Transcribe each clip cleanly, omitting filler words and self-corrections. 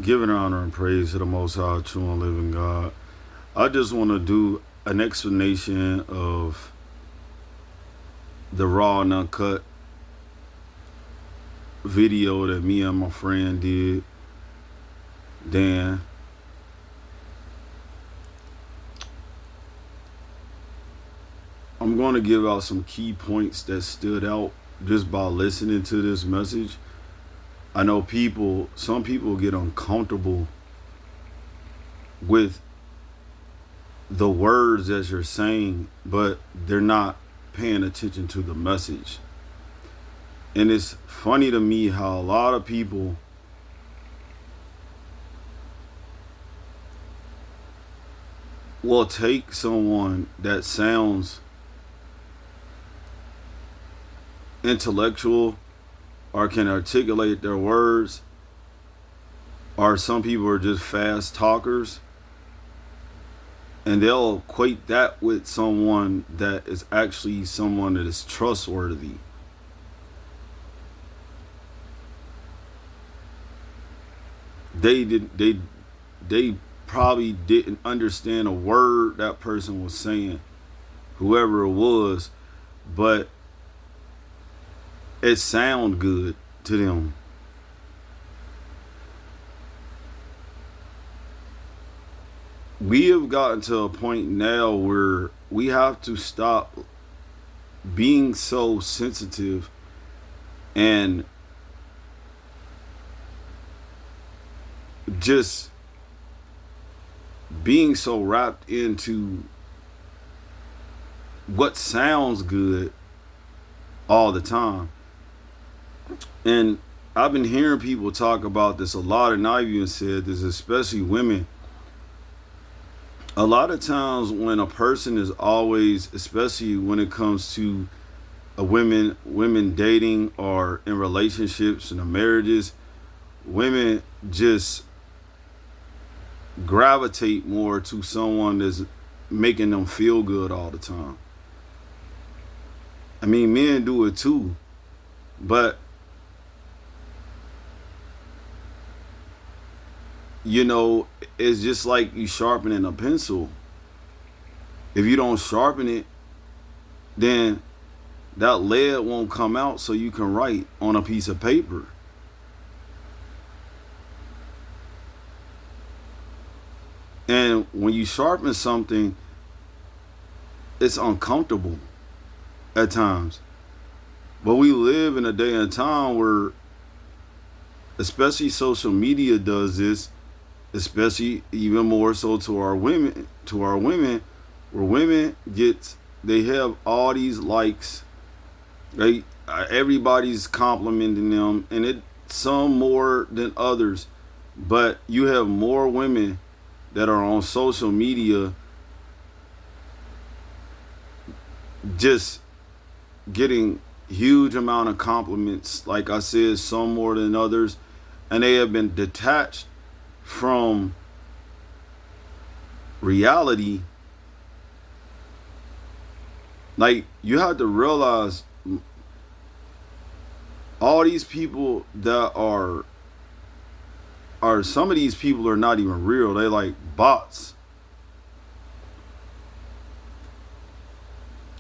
Giving honor and praise to the Most High, true and living God. I just want to do an explanation of the raw and uncut video that me and my friend did, Dan. I'm going to give out some key points that stood out just by listening to this message. I know some people get uncomfortable with the words that you're saying, but they're not paying attention to the message. And it's funny to me how a lot of people will take someone that sounds intellectual or can articulate their words, or some people are just fast talkers, and they'll equate that with someone that is actually someone that is trustworthy. They probably didn't understand a word that person was saying, whoever it was, but it sound good to them. We have gotten to a point now where we have to stop being so sensitive and just being so wrapped into what sounds good all the time. And I've been hearing people talk about this a lot, and I've even said this, especially women. A lot of times when a person is always, especially when it comes to women dating or in relationships and in marriages, women just gravitate more to someone that's making them feel good all the time. I mean, men do it too, but it's just like you sharpening a pencil. If you don't sharpen it, then that lead won't come out so you can write on a piece of paper. And when you sharpen something, it's uncomfortable at times. But we live in a day and time where, especially social media does this, especially even more so to our women, where women they have all these likes, right? Everybody's complimenting them, and it some more than others, but you have more women that are on social media just getting huge amount of compliments, like I said, some more than others, and they have been detached from reality. Like, you have to realize all these people that are some of these people are not even real. They like bots,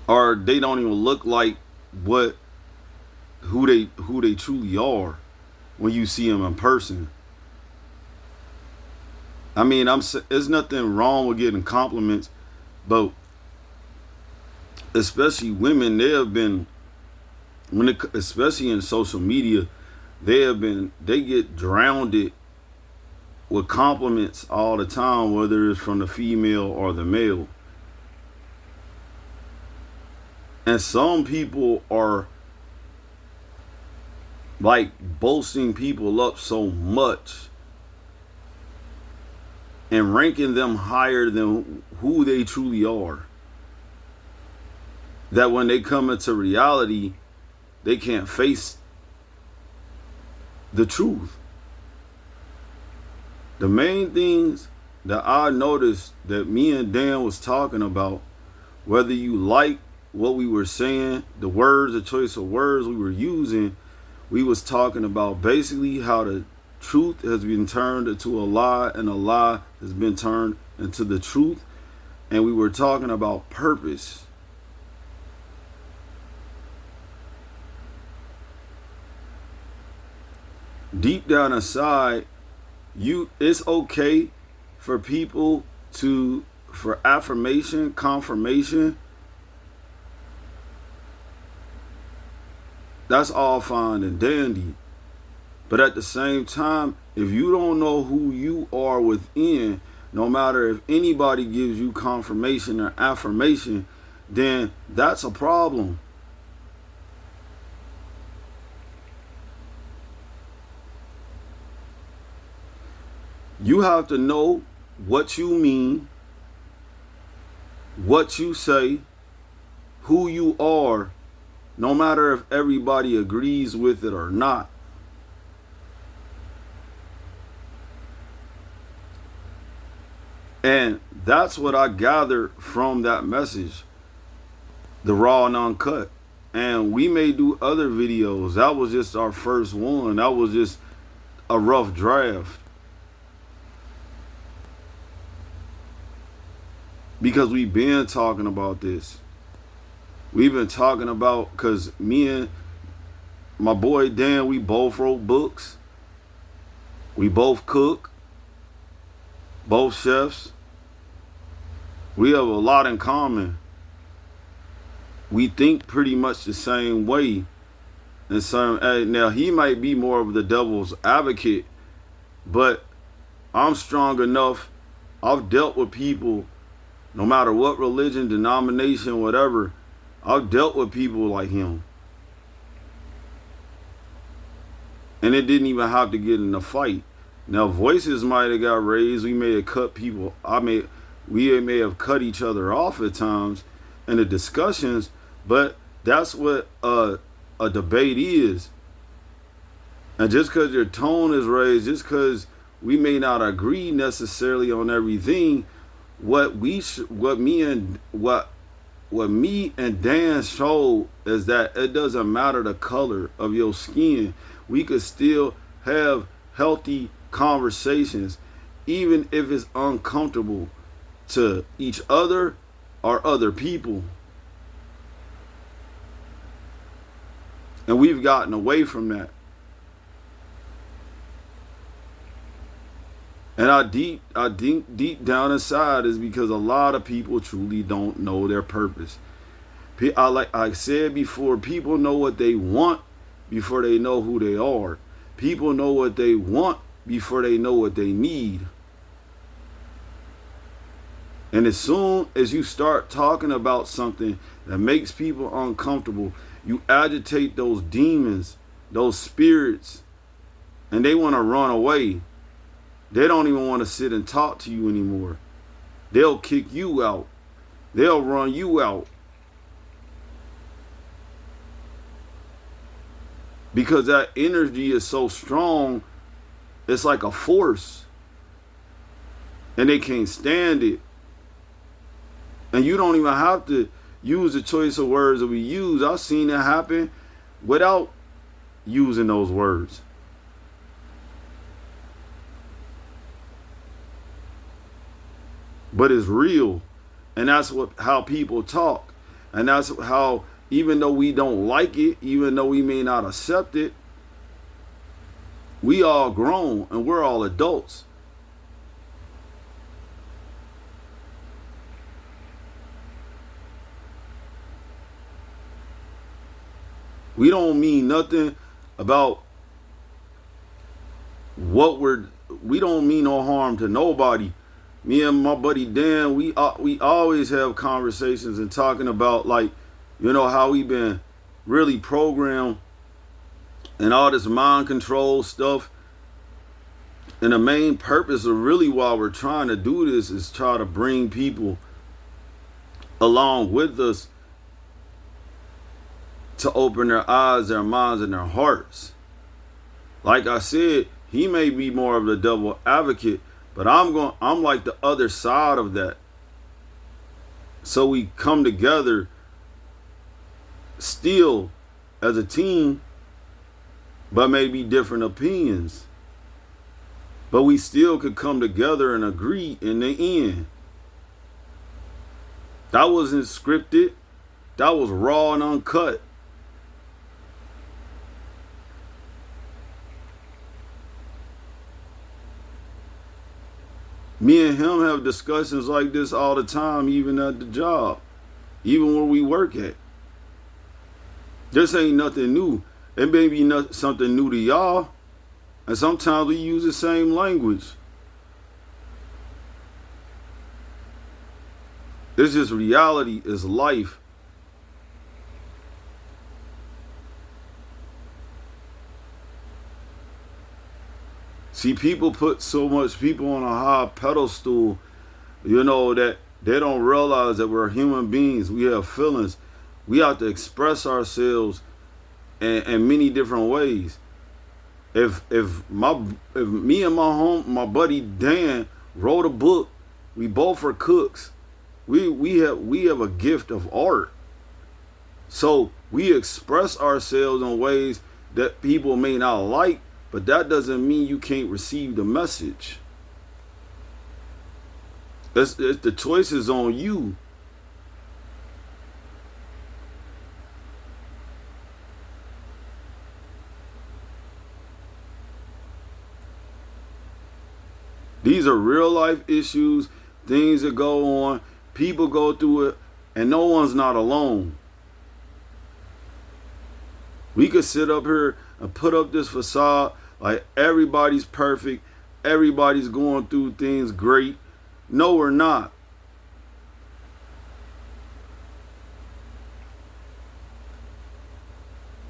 or they don't even look like who they truly are when you see them in person. I mean, there's nothing wrong with getting compliments, but especially women, they have been, especially in social media, they get drowned with compliments all the time, whether it's from the female or the male. And some people are like boasting people up so much and ranking them higher than who they truly are, that when they come into reality, they can't face the truth. The main things that I noticed that me and Dan was talking about, whether you like what we were saying, the words, the choice of words we were using, we was talking about basically how to truth has been turned into a lie, and a lie has been turned into the truth. And we were talking about purpose. Deep down inside, it's okay for people for affirmation, confirmation. That's all fine and dandy. But at the same time, if you don't know who you are within, no matter if anybody gives you confirmation or affirmation, then that's a problem. You have to know what you mean, what you say, who you are, no matter if everybody agrees with it or not. And that's what I gathered from that message, the raw and uncut. And we may do other videos. That was just our first one. That was just a rough draft. Because we've been talking about this. We've been talking about, because me and my boy Dan, we both wrote books. We both cook. Both chefs. We have a lot in common. We think pretty much the same way. And so, now he might be more of the devil's advocate, but I'm strong enough. I've dealt with people, no matter what religion, denomination, whatever. I've dealt with people like him. And it didn't even have to get in a fight. Now, voices might have got raised. We may have cut people. We may have cut each other off at times in the discussions, but that's what a debate is. And just because your tone is raised, just because we may not agree necessarily on everything, what me and Dan showed is that it doesn't matter the color of your skin. We could still have healthy conversations, even if it's uncomfortable to each other or other people. And we've gotten away from that. And I think deep down inside is because a lot of people truly don't know their purpose. Like I said before, people know what they want before they know who they are. People know what they want before they know what they need. And as soon as you start talking about something that makes people uncomfortable, you agitate those demons, those spirits, and they want to run away. They don't even want to sit and talk to you anymore. They'll kick you out. They'll run you out. Because that energy is so strong, it's like a force. And they can't stand it. And you don't even have to use the choice of words that we use. I've seen it happen without using those words. But it's real. And that's how people talk. And that's how, even though we don't like it, even though we may not accept it, we all grown and we're all adults. We don't mean nothing about we don't mean no harm to nobody. Me and my buddy Dan, we always have conversations and talking about, like, how we been really programmed and all this mind control stuff. And the main purpose of really why we're trying to do this is try to bring people along with us to open their eyes, their minds, and their hearts. Like I said, he may be more of the devil advocate, but I'm like the other side of that. So we come together still as a team, but maybe different opinions. But we still could come together and agree in the end. That wasn't scripted. That was raw and uncut. Me and him have discussions like this all the time, even at the job, even where we work at. This ain't nothing new. It may be something new to y'all, and sometimes we use the same language. It's just reality, it's life. See, people put so much people on a high pedestal, that they don't realize that we're human beings. We have feelings. We have to express ourselves in many different ways. If me and my buddy Dan wrote a book, we both are cooks. We have a gift of art. So we express ourselves in ways that people may not like, but that doesn't mean you can't receive the message. It's the choice is on you. These are real life issues, things that go on. People go through it, and no one's not alone. We could sit up here and put up this facade like everybody's perfect, everybody's going through things great. No, we're not.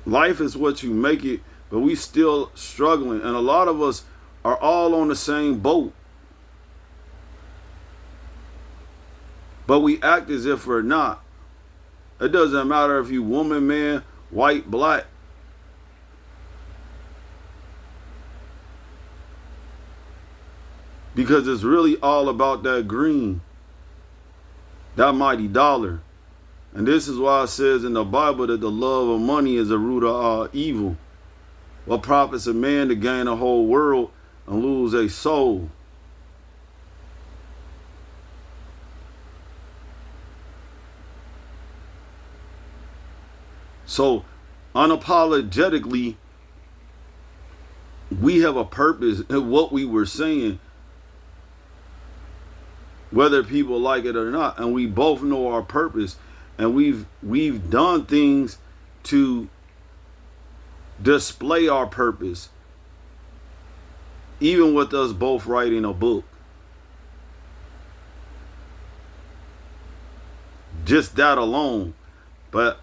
Life is what you make it, but we still struggling, and a lot of us are all on the same boat. But we act as if we're not. It doesn't matter if you woman, man, white, black. Because it's really all about that green, that mighty dollar. And this is why it says in the Bible that the love of money is the root of all evil. What profits a man to gain the whole world and lose a soul? So, unapologetically, we have a purpose in what we were saying, whether people like it or not, and we both know our purpose, and we've done things to display our purpose, even with us both writing a book. Just that alone. But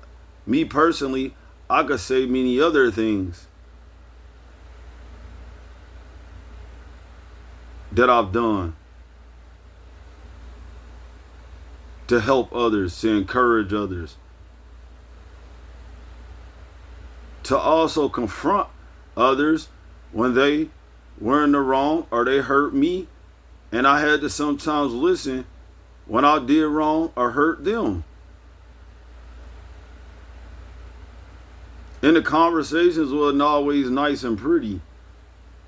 me personally, I could say many other things that I've done to help others, to encourage others, to also confront others when they were in the wrong or they hurt me, and I had to sometimes listen when I did wrong or hurt them. And the conversations wasn't always nice and pretty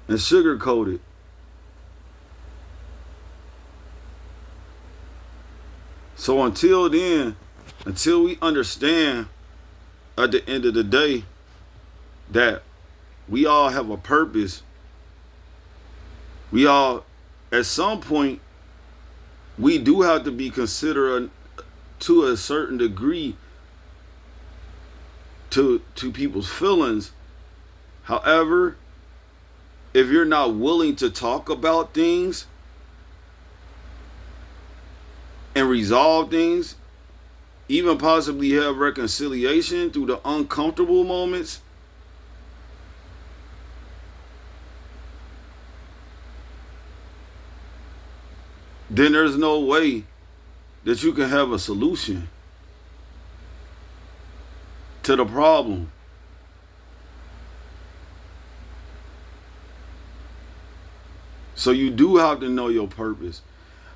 and sugar-coated. So until then, until we understand at the end of the day that we all have a purpose, we all, at some point, we do have to be considerate to a certain degree to people's feelings. However, if you're not willing to talk about things and resolve things, even possibly have reconciliation through the uncomfortable moments, then there's no way that you can have a solution to the problem. So you do have to know your purpose.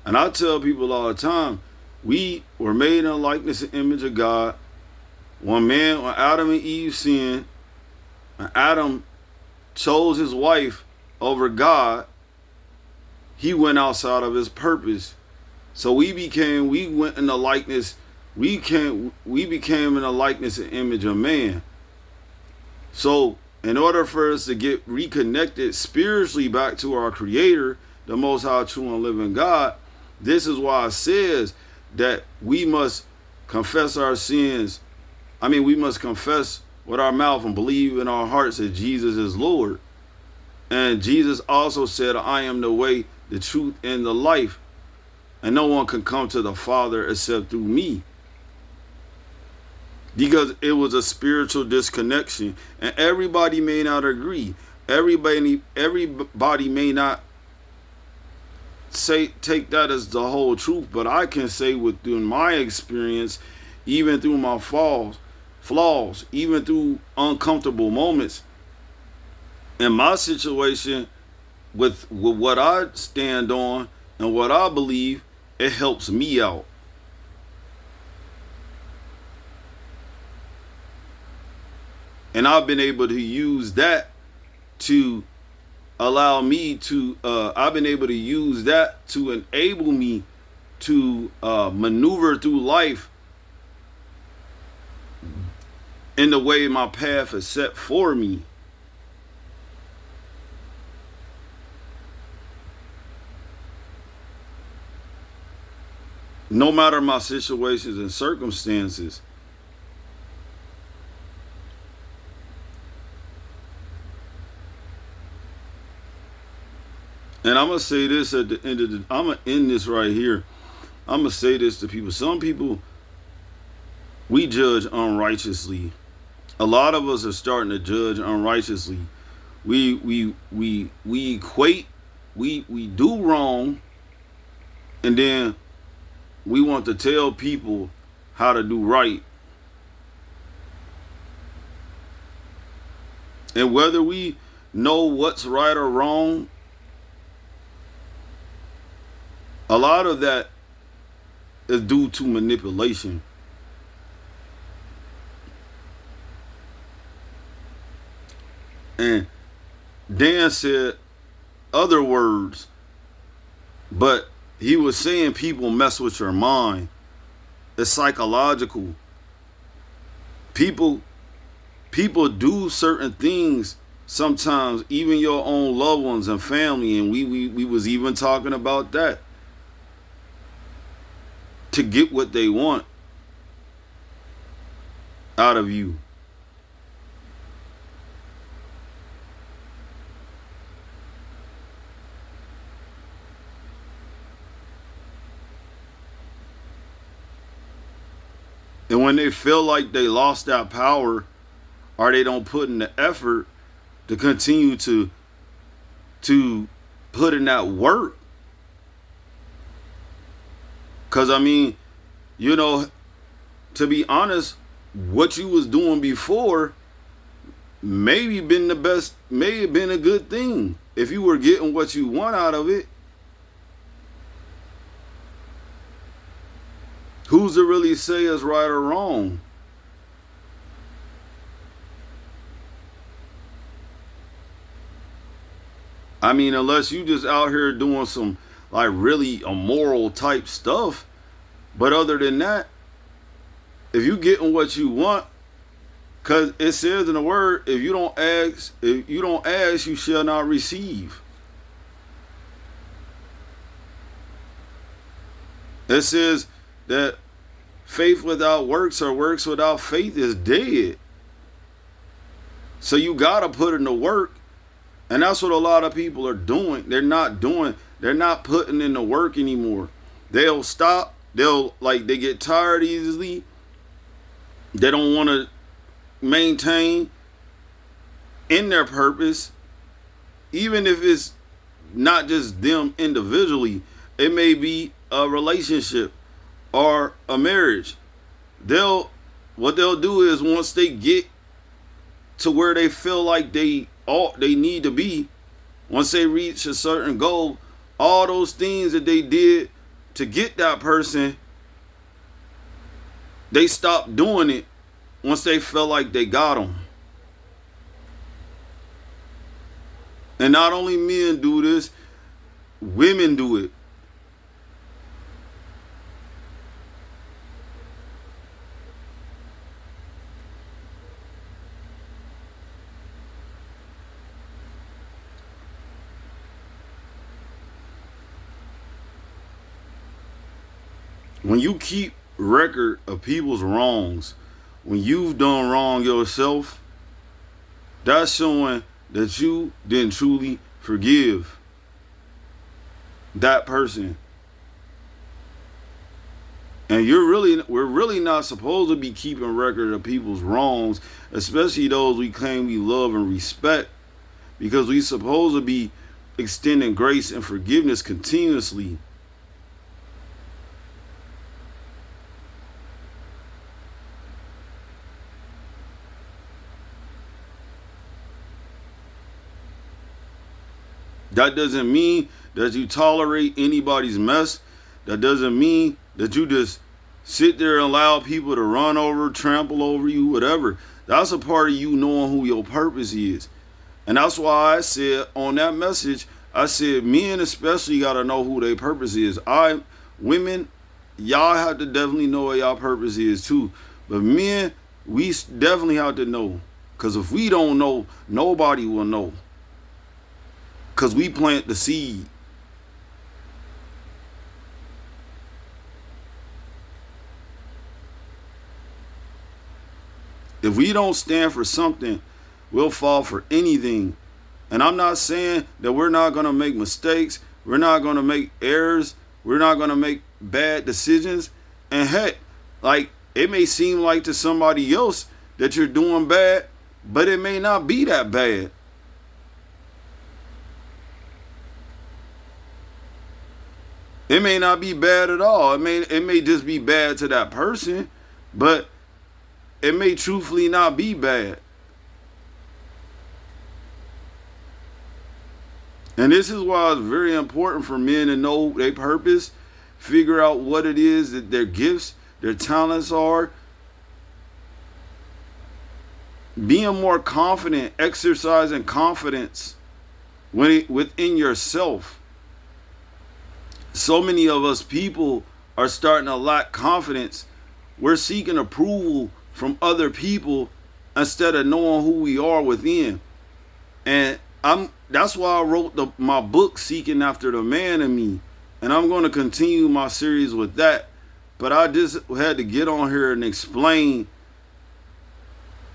And I tell people all the time, we were made in the likeness and image of God. When Adam and Eve sinned, and Adam chose his wife over God, he went outside of his purpose. So we went in the likeness, we became in the likeness and image of man. So in order for us to get reconnected spiritually back to our Creator, the Most High, true and living God, this is why it says that we must confess our sins. I mean, we must confess with our mouth and believe in our hearts that Jesus is Lord. And Jesus also said, I am the way, the truth, and the life. And no one can come to the Father except through me. Because it was a spiritual disconnection. And everybody may not agree. Everybody may not take that as the whole truth. But I can say within my experience, even through my flaws, even through uncomfortable moments, in my situation, with what I stand on and what I believe, it helps me out. And I've been able to use that to allow me to, I've been able to use that to enable me to maneuver through life in the way my path is set for me. No matter my situations and circumstances. And I'm going to say this at the end of the, I'm going to end this right here. I'm going to say this to people. Some people, we judge unrighteously. A lot of us are starting to judge unrighteously. We equate, we do wrong, and then we want to tell people how to do right. And whether we know what's right or wrong, a lot of that is due to manipulation. And Dan said other words, but he was saying people mess with your mind. It's psychological. People do certain things sometimes, even your own loved ones and family, and we was even talking about that, to get what they want out of you. And when they feel like they lost that power, or they don't put in the effort to continue to put in that work. Because, I mean, you know, to be honest, what you was doing before maybe been the best, may have been a good thing if you were getting what you want out of it. Who's to really say it's right or wrong? I mean, unless you just out here doing some like really immoral type stuff. But other than that, if you getting what you want, because it says in the word, if you don't ask, you shall not receive. It says that faith without works or works without faith is dead. So you gotta put in the work. And that's what a lot of people are doing. They're not putting in the work anymore. They'll stop. They get tired easily. They don't want to maintain in their purpose. Even if it's not just them individually, it may be a relationship or a marriage. What they'll do is, once they get to where they feel like they need to be, once they reach a certain goal, all those things that they did to get that person, they stop doing it once they feel like they got them. And not only men do this, Women do it. When you keep record of people's wrongs, when you've done wrong yourself, that's showing that you didn't truly forgive that person. And we're really not supposed to be keeping record of people's wrongs, especially those we claim we love and respect, because we supposed to be extending grace and forgiveness continuously. That doesn't mean that you tolerate anybody's mess. That doesn't mean that you just sit there and allow people to run over, trample over you, whatever. That's a part of you knowing who your purpose is. And that's why I said on that message, I said men especially got to know who their purpose is. Women, y'all have to definitely know what y'all purpose is too. But men, we definitely have to know. Because if we don't know, nobody will know. Because we plant the seed. If we don't stand for something, we'll fall for anything. And I'm not saying that we're not going to make mistakes. We're not going to make errors. We're not going to make bad decisions. And heck, like it may seem like to somebody else that you're doing bad, but it may not be that bad. It may not be bad at all. It may just be bad to that person, but it may truthfully not be bad. And this is why it's very important for men to know their purpose, figure out what it is that their gifts, their talents are. Being more confident, exercising confidence within yourself. So many of us people are starting to lack confidence. We're seeking approval from other people instead of knowing who we are within. And that's why I wrote my book, Seeking After the Man in Me. And I'm going to continue my series with that. But I just had to get on here and explain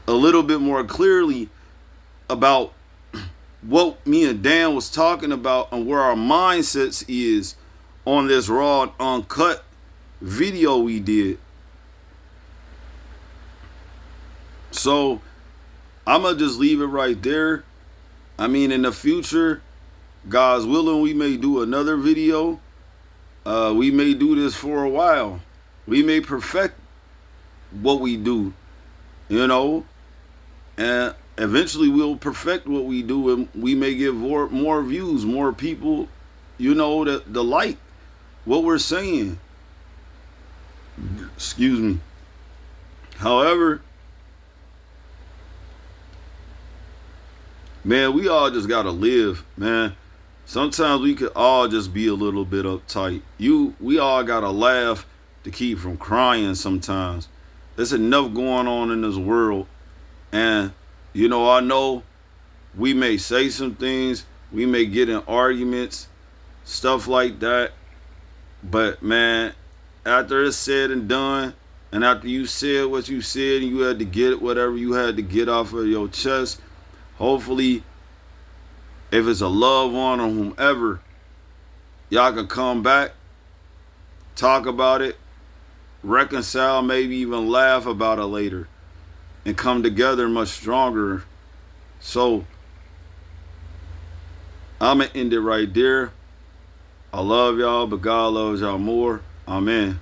a little bit more clearly about what me and Dan was talking about and where our mindsets is on this raw and uncut video we did. So I'm going to just leave it right there. I mean, in the future, God's willing, we may do another video. We may do this for a while. We may perfect what we do, and eventually we'll perfect what we do, and we may get more views, more people, the like what we're saying. Excuse me. However, man, we all just gotta live, man. Sometimes we could all just be a little bit uptight. We all gotta laugh to keep from crying sometimes. There's enough going on in this world. And, I know we may say some things, we may get in arguments, stuff like that. But, man, after it's said and done, and after you said what you said and you had to get whatever you had to get off of your chest, hopefully, if it's a loved one or whomever, y'all can come back, talk about it, reconcile, maybe even laugh about it later, and come together much stronger. So, I'm going to end it right there. I love y'all, but God loves y'all more. Amen.